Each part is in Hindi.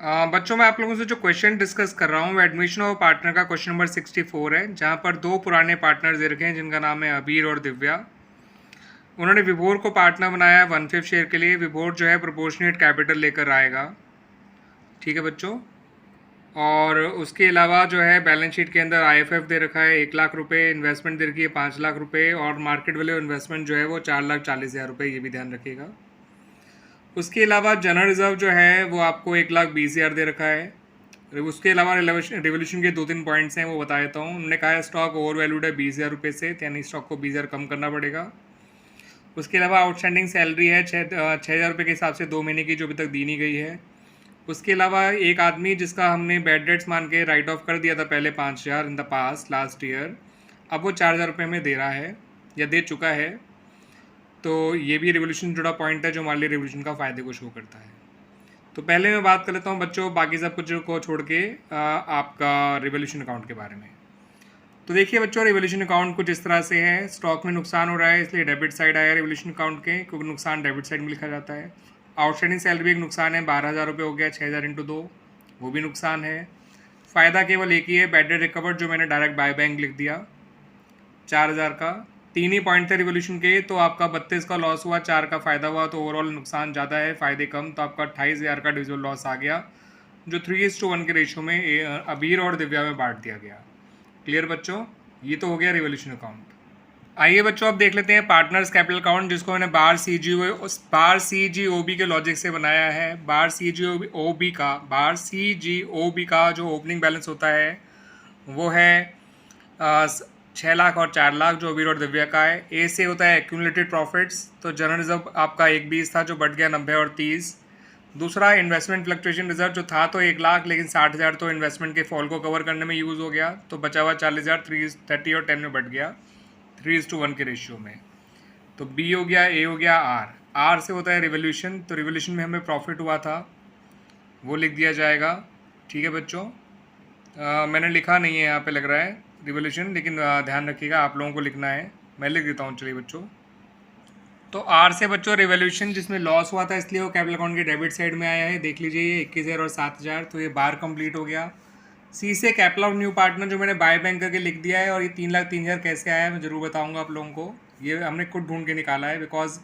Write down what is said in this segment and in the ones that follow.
बच्चों मैं आप लोगों से जो क्वेश्चन डिस्कस कर रहा हूँ वो एडमिशन ऑफ पार्टनर का क्वेश्चन नंबर 64 है, जहाँ पर दो पुराने पार्टनर दे रखे हैं जिनका नाम है अबीर और दिव्या। उन्होंने विभोर को पार्टनर बनाया है 1/5 शेयर के लिए। विभोर जो है प्रोपोर्शनेट कैपिटल लेकर आएगा, ठीक है बच्चों। और उसके अलावा जो है बैलेंस शीट के अंदर IFF दे रखा है 1,00,000 रुपये, इन्वेस्टमेंट दे रखी है 5,00,000 रुपये और मार्केट वैल्यू इन्वेस्टमेंट जो है वो 4,40,000 रुपये, ये भी ध्यान रखिएगा। उसके अलावा जनरल रिजर्व जो है वो आपको 1,20,000 दे रखा है। उसके अलावा रिवोल्यूशन के 2-3 पॉइंट्स हैं, वो बता देता हूँ। उन्होंने कहा है स्टॉक ओवर वैल्यूड है 20,000 रुपये से, यानी स्टॉक को 20,000 कम करना पड़ेगा। उसके अलावा आउटस्टैंडिंग सैलरी है 6,000 रुपये के हिसाब से 2 महीने की, जो अभी तक दी नहीं गई है। उसके अलावा एक आदमी जिसका हमने बैड डेट्स मान के राइट ऑफ कर दिया था पहले 5,000 in the past last year, अब वो 4,000 रुपये में दे रहा है या दे चुका है। तो ये भी रिवोल्यूशन जुड़ा पॉइंट है जो हमारे लिए रिवोल्यूशन का फ़ायदे को शो करता है। तो पहले मैं बात कर लेता हूँ बच्चों बाकी सब कुछ को छोड़ के आपका रिवोल्यूशन अकाउंट के बारे में। तो देखिए बच्चों, रिवोल्यूशन अकाउंट कुछ इस तरह से है। स्टॉक में नुकसान हो रहा है इसलिए डेबिट साइड आया रिवोल्यूशन अकाउंट के, क्योंकि नुकसान डेबिट साइड में लिखा जाता है। आउटस्टैंडिंग सैलरी एक नुकसान है, 12,000 रुपये हो गया, 6,000 × 2, वो भी नुकसान है। फ़ायदा केवल एक ही है, बैड डेट रिकवर्ड, जो मैंने डायरेक्ट बाय बैंक लिख दिया 4,000 का। 3 ही पॉइंट थे रिवोल्यूशन के, तो आपका 32 का लॉस हुआ, 4 का फ़ायदा हुआ, तो ओवरऑल नुकसान ज़्यादा है फ़ायदे कम, तो आपका 28,000 का डिविजिबल लॉस आ गया, जो 3:1 के रेशियो में अबीर और दिव्या में बांट दिया गया। क्लियर बच्चों, ये तो हो गया रिवोल्यूशन अकाउंट। आइए बच्चों अब देख लेते हैं पार्टनर्स कैपिटल अकाउंट, जिसको मैंने बार CGOB के लॉजिक से बनाया है। बार CGOB का जो ओपनिंग बैलेंस होता है वो है 6 लाख और 4 लाख, जो अबीर और दिव्या का है। ए से होता है एक्यूमुलेटेड प्रॉफिट्स, तो जनरल रिजर्व आपका 1,20 था जो बढ़ गया 90 और 30। दूसरा इन्वेस्टमेंट फ्लक्चुएशन रिजर्व, जो था तो 1 लाख लेकिन 60,000 तो इन्वेस्टमेंट के फॉल को कवर करने में यूज़ हो गया, तो बचा हुआ 40,000 30 और 10 में बढ़ गया 3:1 के रेशियो में। तो बी हो गया, ए हो गया, आर से होता है रिवोल्यूशन, तो रिवोल्यूशन में हमें प्रॉफिट हुआ था वो लिख दिया जाएगा, ठीक है बच्चों। मैंने लिखा नहीं है यहाँ पे लग रहा है रिवोल्यूशन, लेकिन ध्यान रखिएगा आप लोगों को लिखना है, मैं लिख देता हूँ। चलिए बच्चों, तो आर से बच्चों रिवोल्यूशन जिसमें लॉस हुआ था इसलिए वो कैपिटल अकाउंट के डेबिट साइड में आया है, देख लीजिए ये 21,000 और 7,000, तो ये बार कंप्लीट हो गया। सी से कैपिटल ऑफ न्यू पार्टनर, जो मैंने बाय बैंक करके लिख दिया है, और ये 3,03,000 कैसे आया है मैं ज़रूर बताऊंगा आप लोगों को। ये हमने खुद ढूंढ के निकाला है, बिकॉज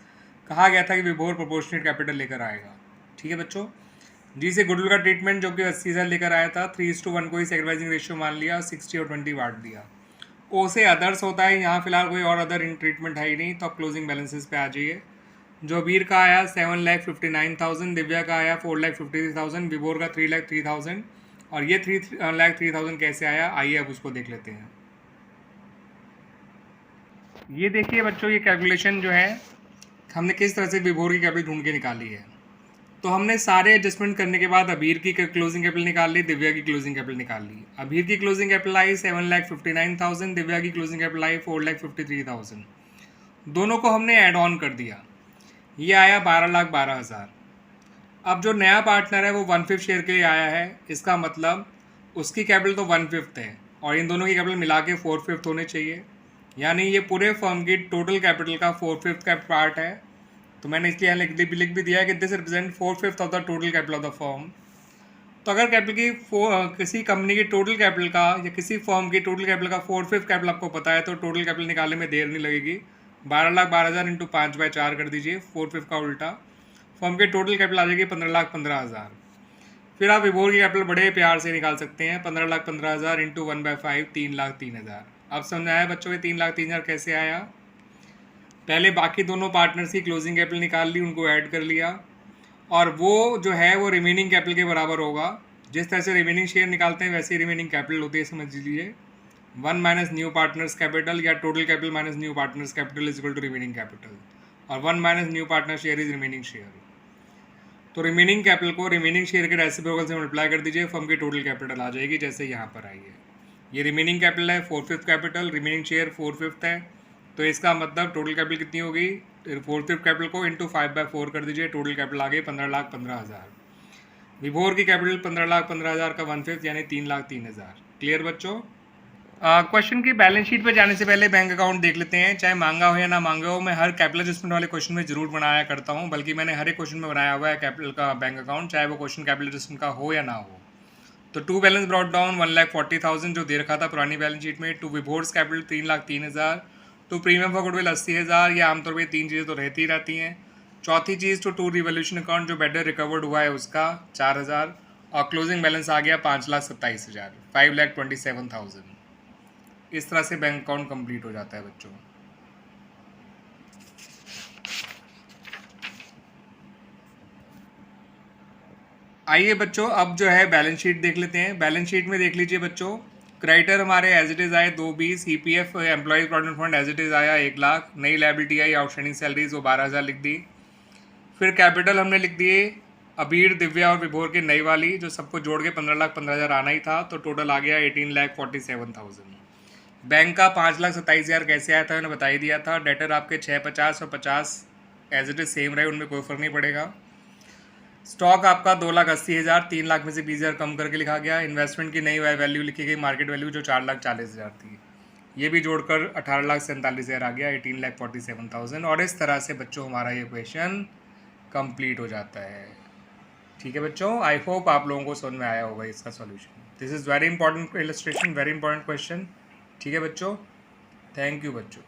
कहा गया था कि विभोर प्रोपोर्शनेट कैपिटल लेकर आएगा, ठीक है बच्चों। जी से गुडविल का ट्रीटमेंट, जो कि 80,000 लेकर आया था, 3:1 को ही सेक्रीफाइसिंग रेशियो मान लिया, 60 और 20 बांट दिया। ओ से अदर्स होता है, यहाँ फिलहाल कोई और अदर इन ट्रीटमेंट है ही नहीं, तो आप क्लोजिंग बैलेंसेस पे आ जाइए। जो अबीर का आया 7,59,000, दिव्या का आया 4,53,000, विभोर का 3,03,000, और ये 3,03,000 कैसे आया, आइए अब उसको देख लेते हैं। ये देखिए बच्चों, ये कैलकुलेशन जो है हमने किस तरह से विभोर की कैपिटल ढूंढ के निकाली है। तो हमने सारे एडजस्टमेंट करने के बाद अबीर की क्लोजिंग कैपिटल निकाल ली, दिव्या की क्लोजिंग कैपिटल निकाल ली। अबीर की क्लोजिंग कैपिटल आई 7,59,000, दिव्या की क्लोजिंग कैपिटल आई 4,53,000। दोनों को हमने ऐड ऑन कर दिया, ये आया 12,12,000। अब जो नया पार्टनर है वो 1/5 शेयर के लिए आया है, इसका मतलब उसकी कैपिटल तो 1/5 है और इन दोनों की कैपिटल मिला के 4/5 होने चाहिए, यानी ये पूरे फर्म की टोटल कैपिटल का 4/5 का पार्ट है। तो मैंने इसलिए यहाँ लिख भी दिया है कि this represent 4/5 of the total capital of the firm. तो अगर कैपिटल की किसी कंपनी की टोटल कैपिटल का या किसी फर्म की टोटल कैपिटल का 4/5 कैपिटल आपको पता है, तो टोटल कैपिटल निकालने में देर नहीं लगेगी। 12,12,000 इंटू 5/4 कर दीजिए, 4/5 का उल्टा, फर्म के टोटल कैपिटल आ जाएगी 15,15,000। फिर आप विभोर की कैपिटल बड़े प्यार से निकाल सकते हैं, 15,15,000 इंटू 1/5, 3,03,000। अब समझ आया बच्चों, 3,03,000 कैसे आया। पहले बाकी दोनों पार्टनर्स की क्लोजिंग कैपिटल निकाल ली, उनको ऐड कर लिया, और वो जो है वो रिमेनिंग कैपिटल के बराबर होगा। जिस तरह से रिमेनिंग शेयर निकालते हैं वैसे ही रिमेनिंग कैपिटल होती है, समझ लीजिए। 1 माइनस न्यू पार्टनर्स कैपिटल या total capital minus new partners capital is equal to remaining capital, और 1 minus new partner share is remaining share. तो रिमेनिंग कैपिटल को रिमेनिंग शेयर के रेसिप्रोकल से मल्टीप्लाई कर दीजिए, फर्म की टोटल कैपिटल आ जाएगी, जैसे यहाँ पर आई है। ये रिमेनिंग कैपिटल है 4/5 कैपिटल, रिमेनिंग शेयर 4/5 है, तो इसका मतलब टोटल कैपिटल कितनी होगी, 4/5 कैपिटल को इंटू 5/4 कर दीजिए, टोटल कैपिटल आ गई 15,15,000। विभोर की कैपिटल 15,15,000 का 1/5 यानी 3,03,000। क्लियर बच्चों। क्वेश्चन की बैलेंस शीट पे जाने से पहले बैंक अकाउंट देख लेते हैं, चाहे मांगा हो या ना मांगा हो। मैं हर कैपिटल एडजस्टमेंट वाले क्वेश्चन में जरूर बनाया करता हूँ, बल्कि मैंने हर एक क्वेश्चन में बनाया हुआ है कैपिटल का बैंक अकाउंट, चाहे वो क्वेश्चन कैपिटल एडजस्टमेंट का हो या ना हो। तो टू बैलेंस ब्रॉट डाउन 1,40,000 जो दे रखा था पुरानी बैलेंस शीट में। To Vibhor's capital 3,03,000। To premium for goodwill 80,000। ये आमतौर पर तीन चीज़ें तो रहती ही रहती हैं। चौथी चीज़ टू रिवोल्यूशन अकाउंट जो बेटर रिकवर्ड हुआ है उसका 4,000। और क्लोजिंग बैलेंस आ गया 5,27,000, 5,27,000। इस तरह से बैंक अकाउंट कंप्लीट हो जाता है बच्चों। आइए बच्चों, अब जो है बैलेंस शीट देख लेते हैं। बैलेंस शीट में देख लीजिए बच्चों, क्रेडिटर हमारे एज इट इज़ आए 220। EPF employees provident fund as it is आया 1,00,000। नई लायबिलिटी आई आउटस्टैंडिंग सैलरीज वो 12,000 लिख दी। फिर कैपिटल हमने लिख दिए अबीर, दिव्या और विभोर की नई वाली, जो सबको जोड़ के 15,15,000 आना ही था, तो टोटल आ गया 18,47,000। बैंक का 5,27,000 कैसे आया था मैंने बता ही दिया था। डेटर आपके 650 और 50 एज इट इज सेम रहे, उनमें कोई फ़र्क नहीं पड़ेगा। स्टॉक आपका 2,80,000, 3,00,000 में से 20,000 कम करके लिखा गया। इन्वेस्टमेंट की नई वैल्यू लिखी गई मार्केट वैल्यू जो 4,40,000 थी, ये भी जोड़कर 18,47,000 आ गया, 18,47,000। और इस तरह से बच्चों हमारा ये क्वेश्चन कंप्लीट हो जाता है। ठीक है बच्चों, आई होप आप लोगों को समझ में आया होगा इसका solution. This is very important illustration, very important question. ठीक है बच्चों, थैंक यू बच्चों।